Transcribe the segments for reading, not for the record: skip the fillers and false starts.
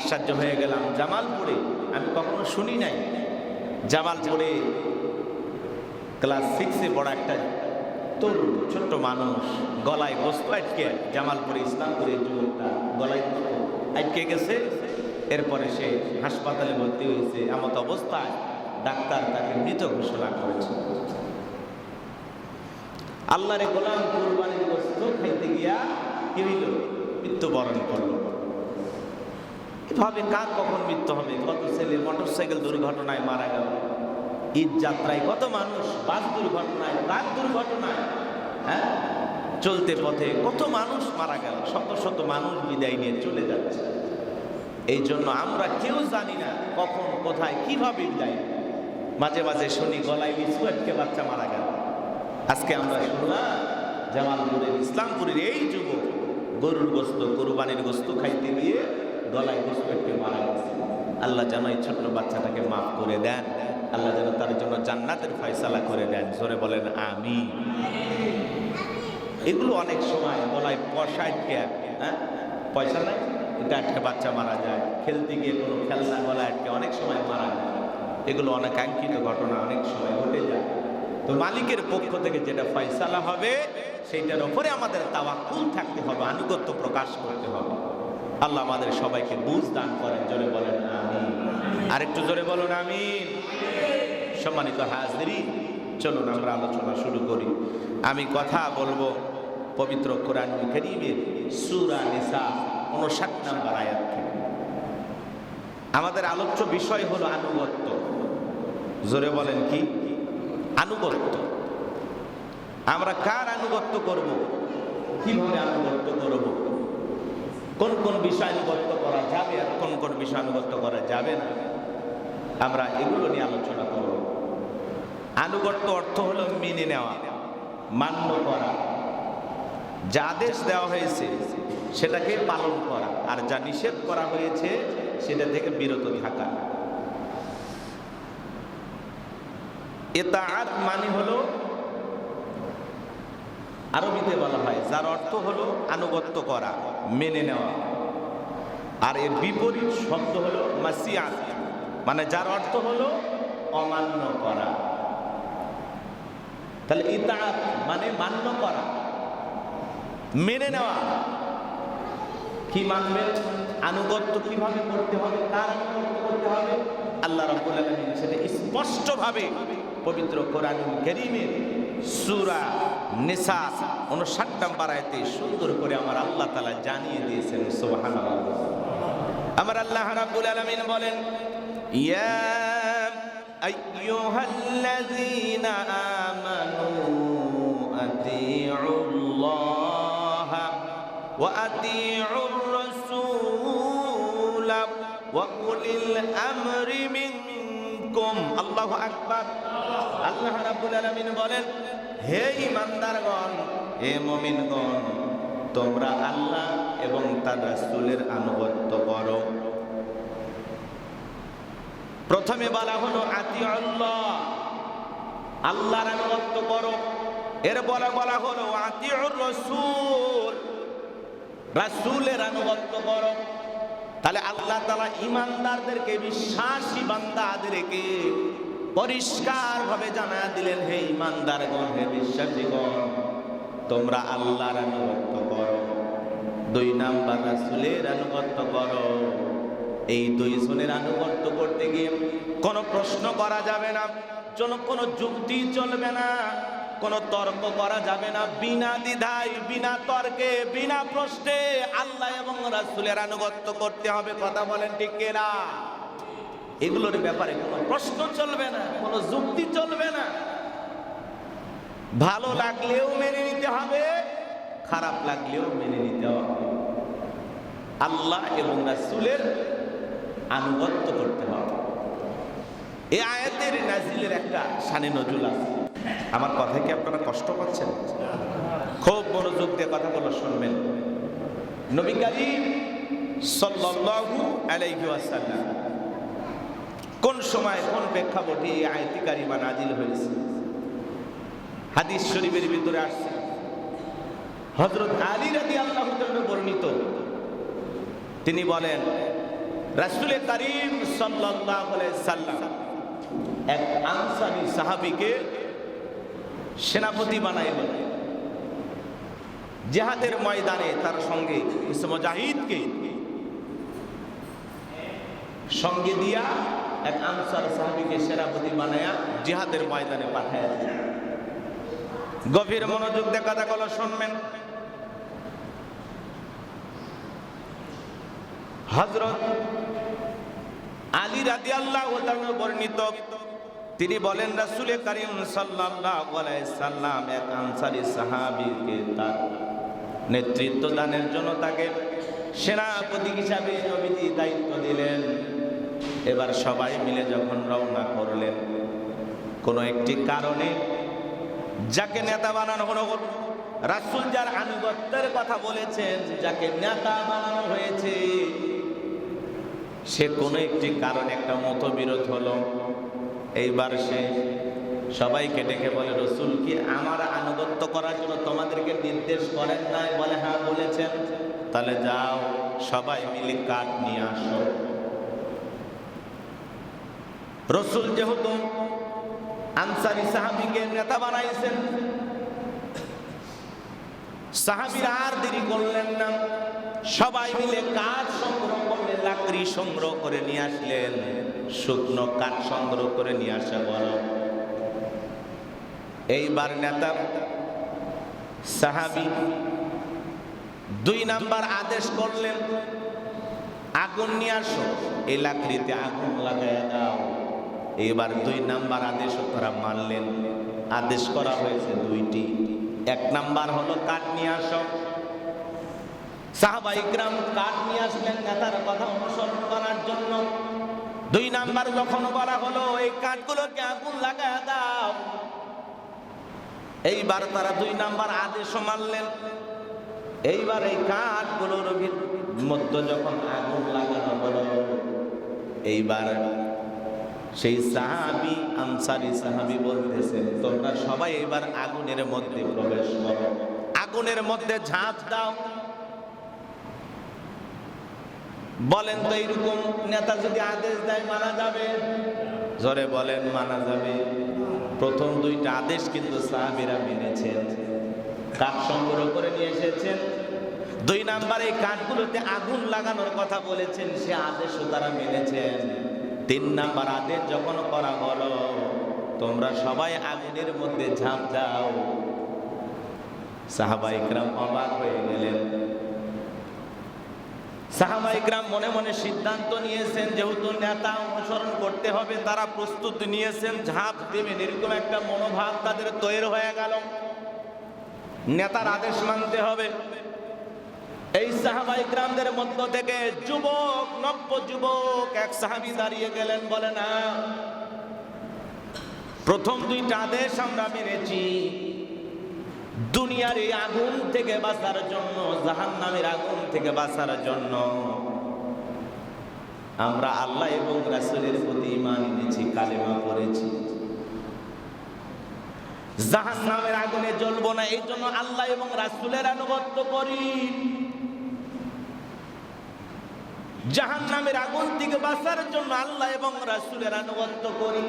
আশ্চর্য হয়ে গেলাম। জামালপুরে আমি কখনো শুনি নাই, জামালপুরে ক্লাস 6-এ পড়া একটা তরুণ ছোট্ট মানুষ গলায় গোস্ত আটকে, জামালপুরে ইসলামপুরে যুবকটা গলায় গোস্ত আটকে গেছে। এরপরে সে হাসপাতালে ভর্তি হয়েছে। এমত অবস্থায় ডাক্তার তাকে মৃত ঘোষণা করেছে। আল্লাহরে গোলাম কুরবানির গোস্ত খাইতে গিয়া কি হইল? মৃত্যুবরণ করল। এভাবে কার কখন মৃত্যু হবে? কত ছেলে মোটরসাইকেল দুর্ঘটনায় মারা গেল, ঈদ যাত্রায় কত মানুষ, বাস দুর্ঘটনায়, ট্রাক দুর্ঘটনায়, হ্যাঁ, চলতে পথে কত মানুষ মারা গেল, শত শত মানুষ বিদায় নিয়ে চলে যাচ্ছে। এই জন্য আমরা কেউ জানি না কখন কোথায় কিভাবে বিদায়। মাঝে মাঝে শুনি গলায় বিস্কুটকে বাচ্চা মারা গেল। আজকে আমরা শুনলাম জামালপুরের ইসলামপুরের এই যুবক গরুর গোস্ত, কুরবানির গোস্ত খাইতে গিয়ে গলায় বিস্কুটকে মারা গেছে। আল্লাহ যেন এই ছোট্ট বাচ্চাটাকে মাফ করে দেন, আল্লাহ যেন তার জন্য জান্নাতের ফয়সালা করে দেন। জোরে বলেন আমিন। এগুলো অনেক সময় গলায় পয়সা আটকে, হ্যাঁ, পয়সা নাই, এটা আটকে বাচ্চা মারা যায়। খেলতে গিয়ে কোনো খেলনা গলায় আটকে অনেক সময় মারা যায়। এগুলো অনাকাঙ্ক্ষিত ঘটনা অনেক সময় ঘটে যায়। তো মালিকের পক্ষ থেকে যেটা ফয়সালা হবে সেইটার উপরে আমাদের তাওয়াক্কুল থাকতে হবে, আনুগত্য প্রকাশ করতে হবে। আল্লাহ আমাদের সবাইকে বুঝ দান করেন। জোরে বলেন আমিন। আর একটু জোরে বলুন আমিন। সম্মানিত হাজিরিন, চলুন আমরা আলোচনা শুরু করি। আমি কথা বলবো পবিত্র কোরআনুল কারীমের সূরা নিসা 59 নম্বর আয়াত থেকে। আমাদের আলোচ্য বিষয় হলো আনুগত্য। জোরে বলেন কি? আনুগত্য। আমরা কার আনুগত্য করব? কিভাবে আনুগত্য করব? কোন কোন বিষয় আনুগত্য করা যাবে আর কোন কোন বিষয় আনুগত্য করা যাবে না, আমরা এগুলো নিয়ে আলোচনা করব। আনুগত্য অর্থ হলো মেনে নেওয়া, মান্য করা। যা আদেশ দেওয়া হয়েছে সেটাকে পালন করা, আর যা নিষেধ করা হয়েছে সেটা থেকে বিরত থাকা। ইতাআত মানে হলো, আরবিতে বলা হয়, যার অর্থ হলো আনুগত্য করা, মেনে নেওয়া। আর এর বিপরীত শব্দ হলো মাসিয়াত, মানে যার অর্থ হলো অমান্য করা। তাহলে ইতাআত মানে মান্য করা, মেনে নেওয়া। কি মানবেন? আনুগত্য কিভাবে করতে হবে, কার আনুগত্য করতে হবে? আল্লাহ রাব্বুল আলামিন সেটা স্পষ্টভাবে পবিত্র কোরআনুল কারীমের সূরা নিসা 59 নম্বর আয়াতে সুন্দর করে আমার আল্লাহ তাআলা জানিয়ে দিয়েছেন। সুবহানাল্লাহ। আমার আল্লাহ রাব্বুল আলামিন বলেন, ইয়া আইয়ুহাল্লাযীনা আমানু আতিউল্লাহ ওয়া আতিউর রাসূল ওয়া উলিল আমরি মিনকুম। আল্লাহু আকবার। আল্লাহ রাব্বুল আলামিন বলেন, হে ঈমানদারগণ, হে মুমিনগণ, তোমরা আল্লাহ এবং তার রাসূলের আনুগত্য করো। প্রথমে বলা হলো আতিউল্লাহ, আল্লাহর আনুগত্য করো। এরপরে বলা হলো আতিউর রাসূল, রাসূলের আনুগত্য করো। তাহলে আল্লাহ তাআলা ঈমানদারদেরকে, বিশ্বাসী বান্দাদেরকে পরিষ্কার ভাবে জানায়া দিলেন, হে ঈমানদারগণ, হে বিশ্বাসীগণ, তোমরা আল্লাহর আনুগত্য করো। 2 নাম্বার রাসূলের আনুগত্য করো। এই 2 জনের আনুগত্য করতে গিয়ে কোনো প্রশ্ন করা যাবে না, কোনো যুক্তি চলবে না, কোনো তর্ক করা যাবে না। বিনা দ্বিধায়, বিনা তর্কে, বিনা প্রশ্নে আল্লাহ এবং রাসূলের আনুগত্য করতে হবে। কথা বলেন ঠিক কিনা? এগুলোর ব্যাপারে কোনো প্রশ্ন চলবে না, কোনো যুক্তি চলবে না। ভালো লাগলেও মেনে নিতে হবে, খারাপ লাগলেও মেনে নিতে হবে। আল্লাহ এবং রাসূলের আনুগত্য করতে হবে। এই আয়াতের নাজিলের একটা শানে নজুল আছে। আমার কথা কি আপনারা কষ্ট পাচ্ছেন? খুব মনোযোগ দিয়ে কথাগুলো শুনবেন। নবী করিম সাল্লাল্লাহু আলাইহি ওয়াসাল্লাম কোন সময় কোন প্রেক্ষাপটে এই আয়াতে কারিমা নাজিল হয়েছে, হাদিস শরীফের ভিতরে আসছে। হযরত আলী রাদিয়াল্লাহু তাআলা বর্ণিত, তিনি বলেন, রাসূল করিম সাল্লাল্লাহু আলাইহি সাল্লাম এক আনসারী সাহাবীকে সেনাপতি বানাইলেন। জিহাদের ময়দানে তার সঙ্গে কিছু মুজাহিদকে সঙ্গে দিয়া এক আনসার সাহাবীকে সেনাপতি বানায়া জিহাদের ময়দানে পাঠায় দিলেন। গভীর মনোযোগ দিয়ে কথাগুলো শুনবেন। হযরত আলী রাদিয়াল্লাহু তাআলা বর্ণিত, তিনি বলেন রাসূল করিম সাল্লাল্লাহু আলাইহি সাল্লাম এক আনসারী সাহাবীকে তার নেতৃত্ব দানের জন্য তাকে সেনাপতি হিসাবে নবীজি দায়িত্ব দিলেন। এবার সবাই মিলে যখন রওনা করলেন, কোনো একটি কারণে যাকে নেতা বানানো হলো, রাসূল যার আনুগত্যের কথা বলেছেন, যাকে নেতা বানানো হয়েছে, সে কোনো একটি কারণে একটা মতবিরোধ হলো। এইবার সে সবাইকে ডেকে বলে, রাসূল কি আমার আনুগত্য করার জন্য তোমাদেরকে নির্দেশ করেন নাই? বলে হ্যাঁ বলেছেন। তাহলে যাও সবাই মিলে কাঠ নিয়ে আসো। রাসূল যেহেতু আনসারী সাহাবীকে নেতা বানাইছেন, সাহাবীরা আর দেরি করলেন না, সবাই মিলে কাঠ সংগ্রহ করলেন, লাকড়ি সংগ্রহ করে নিয়ে আসলেন। শুকনো কাঠ সংগ্রহ করে নিয়ে আসা বড়। এইবার নেতা সাহাবী 2 নাম্বার আদেশ করলেন, আগুন নিয়ে আসো, এই লাকড়িতে আগুন লাগায় দাও। এবার 2 নাম্বার আদেশ তারা মানলেন। আদেশ করা হয়েছে 2টি। 1 নাম্বার হলো কাঠ নিয়ে আসো। সাহাবায়ে কিরাম কাঠ নিয়ে আসলেন নেতার কথা অনুসরণ করার জন্য। 2 নাম্বার যখন বলা হলো এই কাঠগুলোকে আগুন লাগায় দাও, এইবার তারা 2 নাম্বার আদেশ মানলেন। এইবার এই কাঠগুলোর মধ্যে যখন আগুন লাগানো হলো, এইবার সেই সাহাবী আনসারী সাহাবী বলতেছেন, তোমরা সবাই এবার আগুনের মধ্যে প্রবেশ করো, আগুনের মধ্যে ঝাঁপ দাও। বলেন তো এইরকম নেতা যদি আদেশ দেয় মানা যাবে? জোরে বলেন মানা যাবে। প্রথম 2টা আদেশ কিন্তু সাহাবীরা মেনেছেন, কাঠ সংগ্রহ করে নিয়ে এসেছেন। 2 নাম্বার এই কাঠগুলোতে আগুন লাগানোর কথা বলেছেন, সে আদেশও তারা মেনেছেন। 3 নাম্বার আদেশ যখন করা হলো, তোমরা সবাই আগুনের মধ্যে ঝাঁপ দাও, সাহাবায়ে কিরাম অবাক হয়ে গেলেন। সাহাবায়ে কিরাম মনে মনে সিদ্ধান্ত নিয়েছেন, যেহেতু নেতা অনুসরণ করতে হবে, তারা প্রস্তুতি নিয়েছেন, ঝাঁপ দেবেন, এরকম একটা মনোভাব তাদের তৈরি হয়ে গেল। নেতার আদেশ মানতে হবে। এই সাহাবায়ে কিরামদের মধ্য থেকে যুবক, নব্য যুবক এক সাহাবী দাঁড়িয়ে গেলেন, বলে না, প্রথম 2টা আদেশ আমরা মেনেছি, দুনিয়ার এই আগুন থেকে বাঁচার জন্য, জাহান্নামের আগুন থেকে বাঁচার জন্য আমরা আল্লাহ এবং রাসূলের প্রতি ঈমান এনেছি, কালেমা পড়েছি। জাহান্নামের আগুনে জ্বলবো না, এই জন্য আল্লাহ এবং রাসূলের আনুগত্য করি। জাহান্নামের আগুন থেকে বাঁচার জন্য আল্লাহ এবং রাসূলের আনুগত্য করি।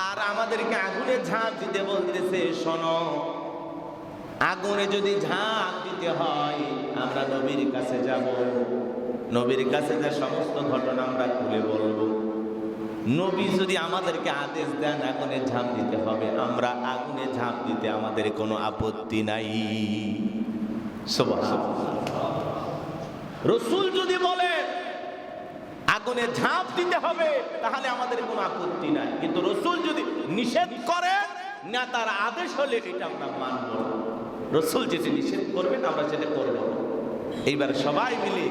আর আমাদেরকে আগুনে ঝাঁপ দিতে বলতেছে, শোনো, আগুনে যদি ঝাঁপ দিতে হয় আমরা নবীর কাছে যাব, নবীর কাছে যে সমস্ত ঘটনা আমরা খুলে বলবো। নবী যদি আমাদেরকে আদেশ দেন আগুনে ঝাঁপ দিতে হবে, আমরা আগুনে ঝাঁপ দিতে আমাদের কোনো আপত্তি নাই। সুবহানাল্লাহ। রাসূল যদি বলে আগুনে ঝাঁপ দিতে হবে, তাহলে আমাদের কোনো আপত্তি নাই। কিন্তু রাসূল যদি নিষেধ করে, নেতার আদেশ হলে এটা আমরা মানব। রাসূল যেটা নিষেধ করবেন আমরা সেটা করব। এইবার সবাই মিলে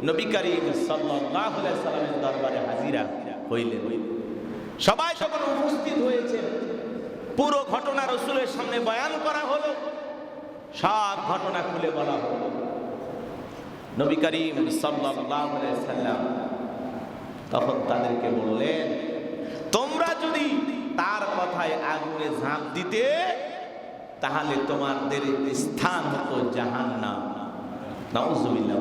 নবী করিম সাল্লাল্লাহু আলাইহি সাল্লামের দরবারে হাজিরা হইলেন। সবাই যখন উপস্থিত হয়েছে, পুরো ঘটনা রাসূলের সামনে বয়ান করা হলো, সব ঘটনা খুলে বলা হলো। নবী করিম সাল্লাল্লাহু আলাইহি সাল্লাম তখন তাদেরকে বললেন, তোমরা যদি তার কথায় আগুনে ঝাঁপ দিতে, তাহলে তোমাদের স্থান হতো জাহান্নাম। নাউযুবিল্লাহ।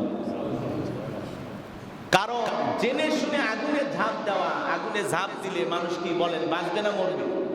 কারণ জেনে শুনে আগুনে ঝাঁপ দেওয়া, আগুনে ঝাঁপ দিলে মানুষ কি বলেন বাঁচবে না মরবে?